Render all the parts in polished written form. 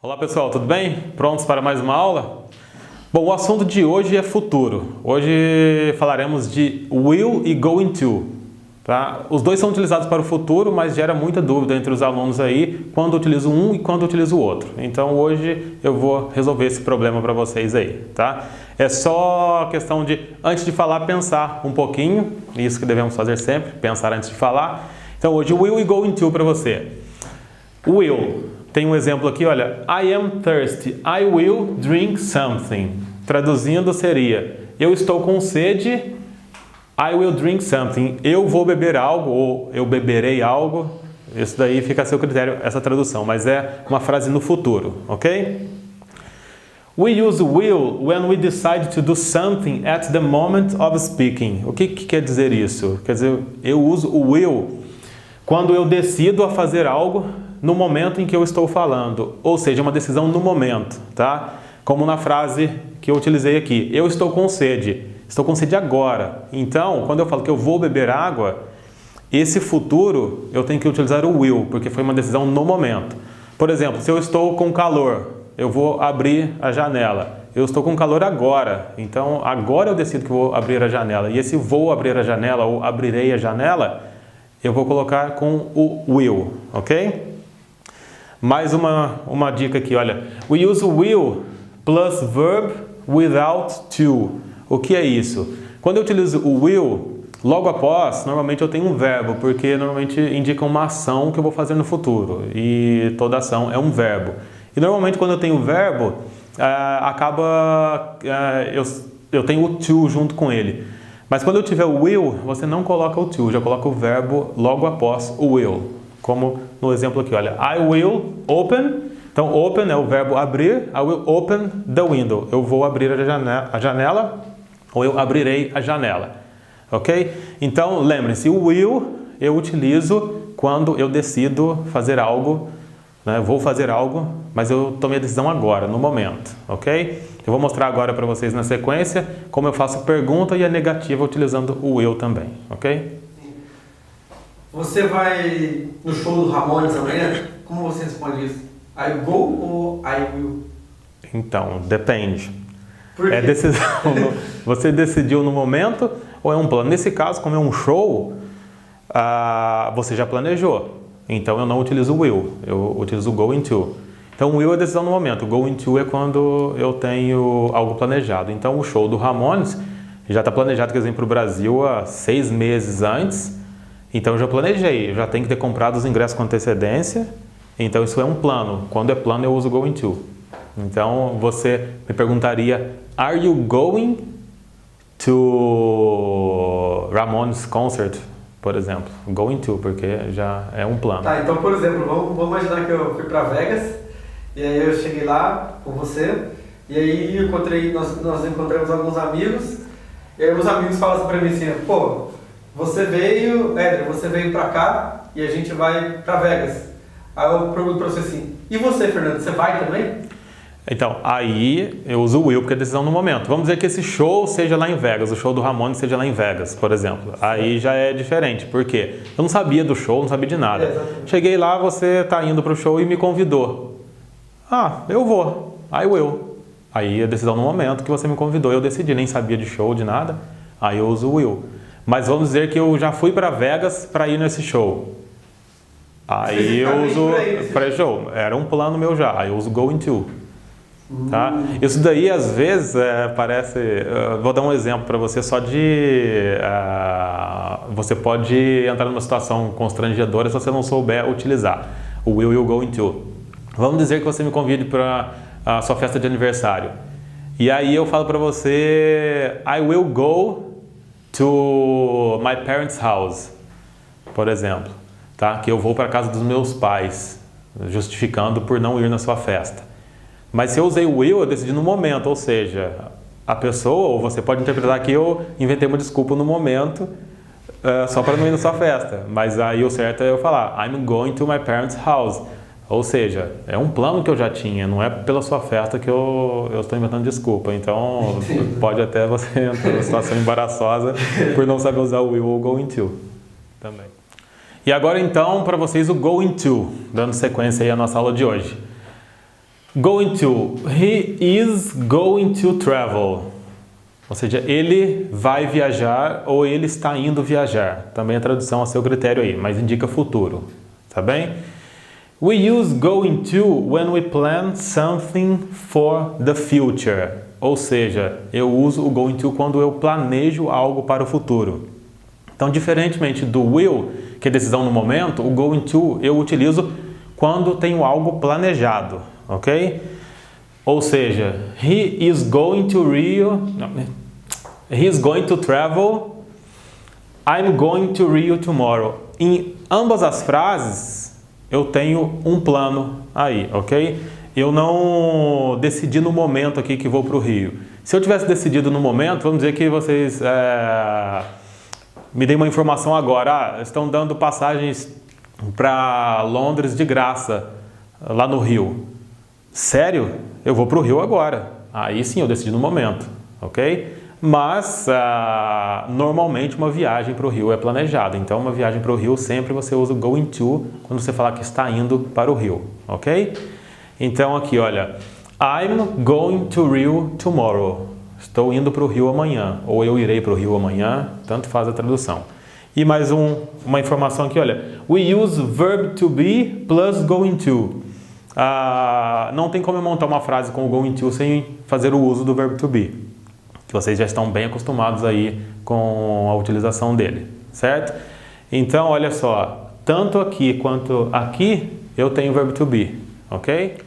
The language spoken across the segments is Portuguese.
Olá pessoal, tudo bem? Prontos para mais uma aula? Bom, o assunto de hoje é futuro. Hoje falaremos de will e going to. Tá? Os dois são utilizados para o futuro, mas gera muita dúvida entre os alunos aí quando utilizo um e quando utilizo o outro. Então hoje eu vou resolver esse problema para vocês aí, tá? É só questão de, antes de falar, pensar um pouquinho. Isso que devemos fazer sempre, pensar antes de falar. Então hoje will e going to para você. Will. Tem um exemplo aqui, olha. I am thirsty. I will drink something. Traduzindo seria, eu estou com sede. I will drink something. Eu vou beber algo ou eu beberei algo. Isso daí fica a seu critério, essa tradução. Mas é uma frase no futuro, ok? We use will when we decide to do something at the moment of speaking. O que quer dizer isso? Quer dizer, eu uso o will quando eu decido a fazer algo no momento em que eu estou falando, ou seja, uma decisão no momento, tá? Como na frase que eu utilizei aqui, eu estou com sede agora. Então, quando eu falo que eu vou beber água, esse futuro eu tenho que utilizar o will, porque foi uma decisão no momento. Por exemplo, se eu estou com calor, eu vou abrir a janela. Eu estou com calor agora, então agora eu decido que vou abrir a janela. E esse vou abrir a janela ou abrirei a janela, eu vou colocar com o will, ok? Mais uma dica aqui, olha. We use will plus verb without to. O que é isso? Quando eu utilizo o will, logo após, normalmente eu tenho um verbo, porque normalmente indica uma ação que eu vou fazer no futuro. E toda ação é um verbo. E normalmente quando eu tenho o verbo, eu tenho o to junto com ele. Mas quando eu tiver o will, você não coloca o to, já coloca o verbo logo após o will. Como no exemplo aqui, olha. I will open. Então, open é o verbo abrir. I will open the window. Eu vou abrir a janela ou eu abrirei a janela. Ok? Então, lembre-se, o will eu utilizo quando eu decido fazer algo, né? Vou fazer algo, mas eu tomei a decisão agora, no momento. Ok? Eu vou mostrar agora para vocês na sequência como eu faço pergunta e a negativa utilizando o will também. Ok? Você vai no show do Ramones amanhã? Como você responde isso? I go ou I will? Então, depende. Por quê? É decisão. Você decidiu no momento ou é um plano? Nesse caso, como é um show, você já planejou. Então, eu não utilizo o will. Eu utilizo o going to. Então, o will é decisão no momento. O going to é quando eu tenho algo planejado. Então, o show do Ramones já está planejado, quer dizer, para o Brasil há 6 meses antes. Então, eu já planejei. Eu já tenho que ter comprado os ingressos com antecedência. Então, isso é um plano. Quando é plano, eu uso going to. Então, você me perguntaria, are you going to Ramones concert, por exemplo? Going to, porque já é um plano. Tá, então, por exemplo, vamos imaginar que eu fui para Vegas, e aí eu cheguei lá com você, e aí nós encontramos alguns amigos, e aí os amigos falam assim para mim assim, pô, você veio para cá e a gente vai para Vegas. Aí eu pergunto para você assim, e você, Fernando, você vai também? Então, aí eu uso o will porque é decisão no momento. Vamos dizer que esse show seja lá em Vegas, o show do Ramones seja lá em Vegas, por exemplo. Aí já é diferente, por quê? Eu não sabia do show, não sabia de nada. Cheguei lá, você está indo para o show e me convidou. Eu vou, I will. Aí é decisão no momento que você me convidou, eu decidi, nem sabia de show, de nada. Aí eu uso o will. Mas vamos dizer que eu já fui para Vegas para ir nesse show. Aí eu uso pré-show. Era um plano meu já. Aí eu uso going to. Tá? Isso daí às vezes parece... vou dar um exemplo para você só de... você pode entrar numa situação constrangedora se você não souber utilizar o will e o going to. Vamos dizer que você me convide para a sua festa de aniversário. E aí eu falo para você... I will go to my parents' house, por exemplo, tá? Que eu vou para a casa dos meus pais, justificando por não ir na sua festa. Mas se eu usei o will, eu decidi no momento, ou seja, a pessoa, ou você pode interpretar que eu inventei uma desculpa no momento só para não ir na sua festa. Mas aí o certo é eu falar, I'm going to my parents' house. Ou seja, é um plano que eu já tinha, não é pela sua festa que eu estou inventando desculpa. Então, pode até você entrar numa situação embaraçosa por não saber usar o will ou going to também. E agora, então, para vocês o going to, dando sequência aí à nossa aula de hoje. Going to. He is going to travel. Ou seja, ele vai viajar ou ele está indo viajar. Também a tradução a seu critério aí, mas indica futuro. Tá bem? We use going to when we plan something for the future. Ou seja, eu uso o going to quando eu planejo algo para o futuro. Então, diferentemente do will, que é decisão no momento, o going to eu utilizo quando tenho algo planejado, ok? Ou seja, he is going to Rio, he is going to travel, I'm going to Rio tomorrow. Em ambas as frases, eu tenho um plano aí, ok? Eu não decidi no momento aqui que vou para o Rio. Se eu tivesse decidido no momento, vamos dizer que vocês me deem uma informação agora, estão dando passagens para Londres de graça, lá no Rio. Sério? Eu vou para o Rio agora. Aí sim eu decidi no momento, ok? Mas normalmente uma viagem para o Rio é planejada. Então uma viagem para o Rio sempre você usa o going to quando você falar que está indo para o Rio, ok? Então aqui, olha, I'm going to Rio tomorrow. Estou indo para o Rio amanhã, ou eu irei para o Rio amanhã, tanto faz a tradução. E mais uma informação aqui, olha, we use verb to be plus going to. Não tem como eu montar uma frase com o going to sem fazer o uso do verb to be, que vocês já estão bem acostumados aí com a utilização dele, certo? Então, olha só, tanto aqui quanto aqui eu tenho o verb to be, ok?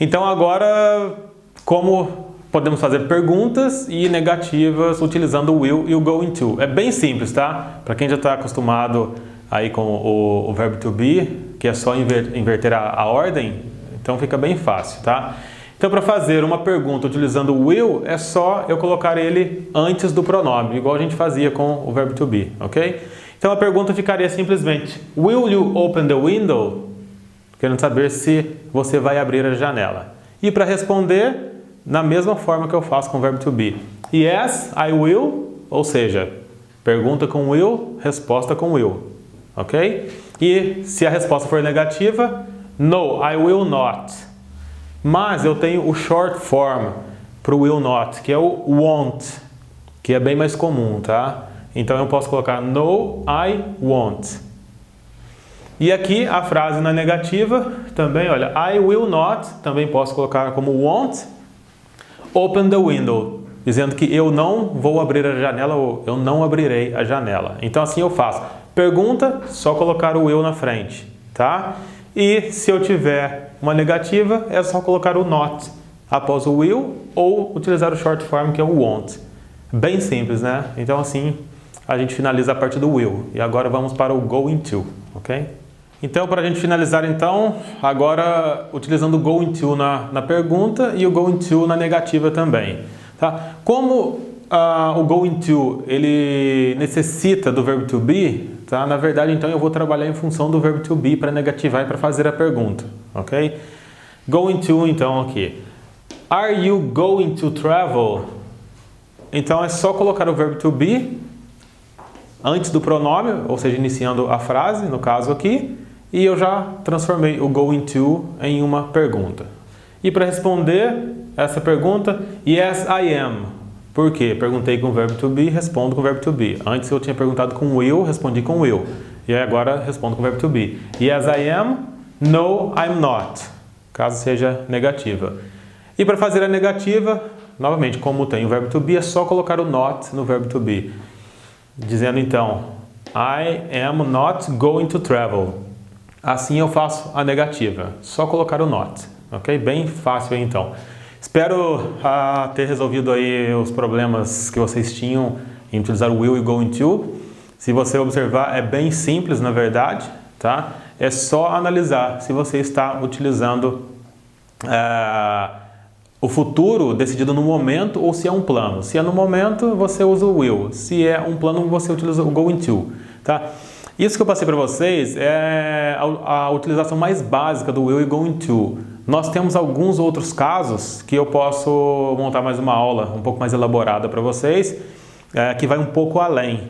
Então agora, como podemos fazer perguntas e negativas utilizando o will e o going to. É bem simples, tá? Para quem já está acostumado aí com o verbo to be, que é só inverter a ordem, então fica bem fácil, tá? Então, para fazer uma pergunta utilizando o will, é só eu colocar ele antes do pronome, igual a gente fazia com o verbo to be, ok? Então, a pergunta ficaria simplesmente, will you open the window? Querendo saber se você vai abrir a janela. E para responder, na mesma forma que eu faço com o verbo to be. Yes, I will, ou seja, pergunta com will, resposta com will, ok? E se a resposta for negativa, no, I will not. Mas eu tenho o short form para o will not, que é o won't, que é bem mais comum, tá? Então eu posso colocar no, I won't. E aqui a frase na negativa também, olha, I will not, também posso colocar como won't, open the window, dizendo que eu não vou abrir a janela ou eu não abrirei a janela. Então assim eu faço. Pergunta, só colocar o will na frente, tá? E se eu tiver uma negativa, é só colocar o not após o will ou utilizar o short form que é o won't. Bem simples, né? Então assim a gente finaliza a parte do will. E agora vamos para o going to, ok? Então, para a gente finalizar, então, agora utilizando o going to na pergunta e o going to na negativa também. Tá? Como o going to ele necessita do verbo to be, tá? Na verdade, então, eu vou trabalhar em função do verbo to be para negativar e para fazer a pergunta. Ok? Going to, então, aqui. Are you going to travel? Então, é só colocar o verbo to be antes do pronome, ou seja, iniciando a frase, no caso aqui. E eu já transformei o going to em uma pergunta. E para responder essa pergunta, yes, I am. Por quê? Perguntei com o verbo to be, respondo com o verbo to be. Antes eu tinha perguntado com will, respondi com will. E agora respondo com o verbo to be. Yes, I am. No, I'm not. Caso seja negativa. E para fazer a negativa, novamente, como tem o verbo to be, é só colocar o not no verbo to be. Dizendo então, I am not going to travel. Assim eu faço a negativa, só colocar o not, ok? Bem fácil aí então. Espero ter resolvido aí os problemas que vocês tinham em utilizar o will e going to. Se você observar, é bem simples na verdade, tá? É só analisar se você está utilizando o futuro decidido no momento ou se é um plano. Se é no momento, você usa o will. Se é um plano, você utiliza o going to, tá? Isso que eu passei para vocês é a utilização mais básica do will e going to. Nós temos alguns outros casos que eu posso montar mais uma aula um pouco mais elaborada para vocês, que vai um pouco além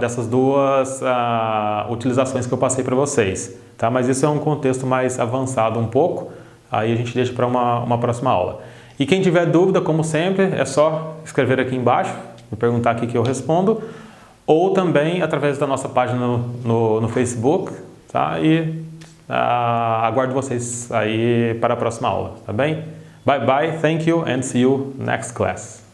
dessas duas utilizações que eu passei para vocês, tá? Mas isso é um contexto mais avançado um pouco, aí a gente deixa para uma próxima aula. E quem tiver dúvida, como sempre, é só escrever aqui embaixo, me perguntar aqui que eu respondo, ou também através da nossa página no Facebook, tá? E aguardo vocês aí para a próxima aula, tá bem? Bye bye, thank you and see you next class.